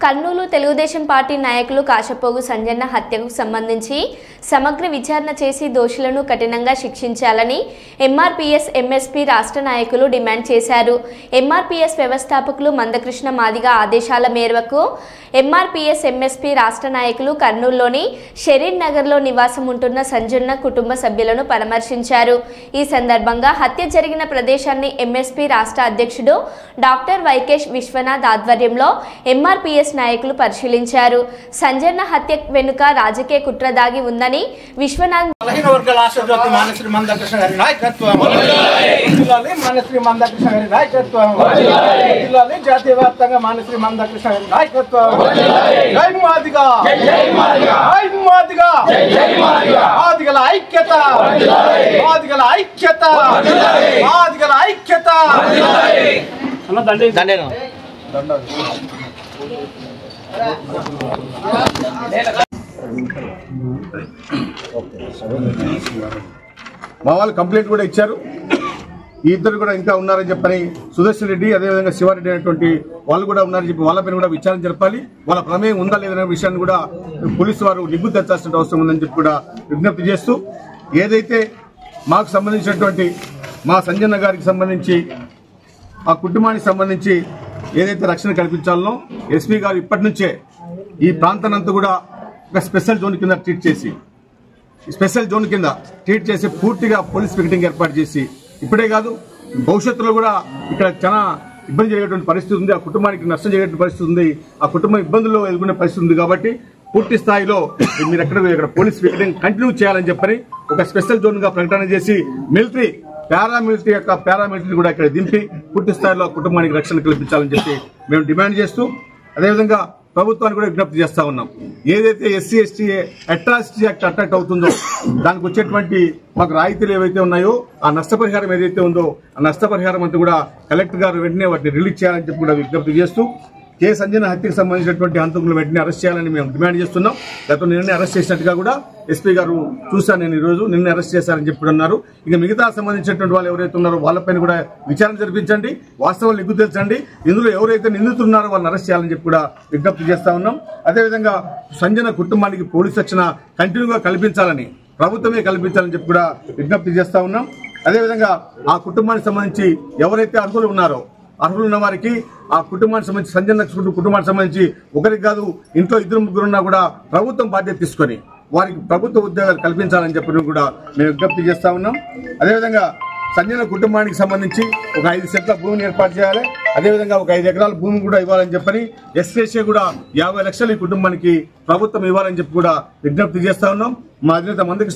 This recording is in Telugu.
కర్నూలు తెలుగుదేశం పార్టీ నాయకులు కాశపోగు సంజన్న హత్యకు సంబంధించి సమగ్ర విచారణ చేసి దోషులను కఠినంగా శిక్షించాలని ఎంఆర్పీఎస్ ఎంఎస్పీ రాష్ట్ర నాయకులు డిమాండ్ చేశారు. ఎంఆర్పీఎస్ వ్యవస్థాపకులు మందకృష్ణ మాదిగ ఆదేశాల మేరకు ఎంఆర్పీఎస్ ఎంఎస్పీ రాష్ట్ర నాయకులు కర్నూలులోని షరీన్ నగర్లో నివాసం ఉంటున్న సంజన్న కుటుంబ సభ్యులను పరామర్శించారు. ఈ సందర్భంగా హత్య జరిగిన ప్రదేశాన్ని ఎంఎస్పీ రాష్ట్ర అధ్యక్షుడు డాక్టర్ వైకేష్ విశ్వనాథ్ ఆధ్వర్యంలో ఎంఆర్పీఎస్ నాయకులు పరిశీలించారు. సంజన్న హత్య వెనుక రాజకీయ కుట్ర దాగి ఉందని విశ్వనాథ్ జాతీయ వ్యాప్తంగా మానశ్రీ మందకృష్ణ గారి నాయకత్వం మాదిగల ఐక్యత మాదిగల ఐక్యత మాదిగల ఐక్యత. మా వాళ్ళు కంప్లైంట్ కూడా ఇచ్చారు. ఈ ఇద్దరు కూడా ఇంకా ఉన్నారని చెప్పని సుదర్శన్ రెడ్డి అదేవిధంగా శివారెడ్డి అనేటువంటి వాళ్ళు కూడా ఉన్నారని చెప్పి వాళ్ళపైన కూడా విచారణ జరపాలి. వాళ్ళ ప్రమేయం ఉందా లేదనే విషయాన్ని కూడా పోలీసు వారు నిగ్గు తెచ్చాల్సిన అవసరం ఉందని చెప్పి కూడా విజ్ఞప్తి చేస్తూ, ఏదైతే మాకు సంబంధించినటువంటి మా సంజన్న గారికి సంబంధించి ఆ కుటుంబానికి సంబంధించి ఏదైతే రక్షణ కల్పించాలనో ఎస్పీ గారు ఇప్పటి నుంచే ఈ ప్రాంతానంతా కూడా ఒక స్పెషల్ జోన్ కింద ట్రీట్ చేసి పూర్తిగా పోలీస్ పికెటింగ్ ఏర్పాటు చేసి, ఇప్పుడే కాదు భవిష్యత్తులో కూడా ఇక్కడ చాలా ఇబ్బంది జరిగేటువంటి పరిస్థితి ఉంది. ఆ కుటుంబానికి నష్టం జరిగేటువంటి పరిస్థితి ఉంది. ఆ కుటుంబం ఇబ్బందుల్లో ఎదుర్కొనే పరిస్థితి ఉంది. కాబట్టి పూర్తి స్థాయిలో మీరు ఇక్కడ పోలీస్ పికెటింగ్ కంటిన్యూ చేయాలని చెప్పని ఒక స్పెషల్ జోన్ గా ప్రకటన చేసి మిలిటరీ పారామిలిటరీ కూడా ఇక్కడ దింపి పూర్తి స్థాయిలో కుటుంబానికి రక్షణ కల్పించాలని చెప్పి మేము డిమాండ్ చేస్తూ, అదేవిధంగా ప్రభుత్వాన్ని కూడా విజ్ఞప్తి చేస్తా ఉన్నాం. ఏదైతే SC ST atrocity act attract అవుతుందో దానికి వచ్చేటువంటి మాకు రాయితీలు ఏవైతే ఉన్నాయో ఆ నష్టపరిహారం ఏదైతే ఉందో ఆ నష్టపరిహారం అంతా కూడా కలెక్టర్ గారు వెంటనే వాటిని రిలీజ్ చేయాలని చెప్పి కూడా విజ్ఞప్తి చేస్తూ, కే సంజన హత్యకు సంబంధించినటువంటి హంతకులను వెంటనే అరెస్ట్ చేయాలని మేము డిమాండ్ చేస్తున్నాం. గతంలో నిన్నే అరెస్ట్ చేసినట్టుగా కూడా ఎస్పీ గారు చూశాను నేను ఈరోజు, నిన్నే అరెస్ట్ చేశారని చెప్పి అన్నారు. ఇక మిగతా సంబంధించినటువంటి వాళ్ళు ఎవరైతే ఉన్నారో వాళ్ళపైన కూడా విచారణ జరిపించండి, వాస్తవాలు నిగ్గు తెల్చండి, ఇందులో ఎవరైతే నిందితున్నారో వాళ్ళని అరెస్ట్ చేయాలని చెప్పి కూడా విజ్ఞప్తి చేస్తా ఉన్నాం. అదేవిధంగా సంజన కుటుంబానికి పోలీస్ రక్షణ కంటిన్యూగా కల్పించాలని, ప్రభుత్వమే కల్పించాలని చెప్పి కూడా విజ్ఞప్తి చేస్తా ఉన్నాం. అదేవిధంగా ఆ కుటుంబానికి సంబంధించి ఎవరైతే అర్హులు ఉన్నారో అర్హులు ఉన్న వారికి ఆ కుటుంబానికి సంబంధించి సంజన కుటుంబానికి సంబంధించి ఒకరికి కాదు ఇంట్లో ఇద్దరు ముగ్గురు ఉన్నా కూడా ప్రభుత్వం బాధ్యత తీసుకొని వారికి ప్రభుత్వ ఉద్యోగాలు కల్పించాలని చెప్పి కూడా మేము విజ్ఞప్తి చేస్తా ఉన్నాం. అదేవిధంగా సంజన కుటుంబానికి సంబంధించి ఒక 5 సెంట్ల భూమిని ఏర్పాటు చేయాలి. అదేవిధంగా ఒక 5 ఎకరాల భూమి కూడా ఇవ్వాలని చెప్పని ఎస్ఎస్ఏ కూడా 50 లక్షలు ఈ కుటుంబానికి ప్రభుత్వం ఇవ్వాలని చెప్పి కూడా విజ్ఞప్తి చేస్తా ఉన్నాం. మా అధినేత మందకృష్ణ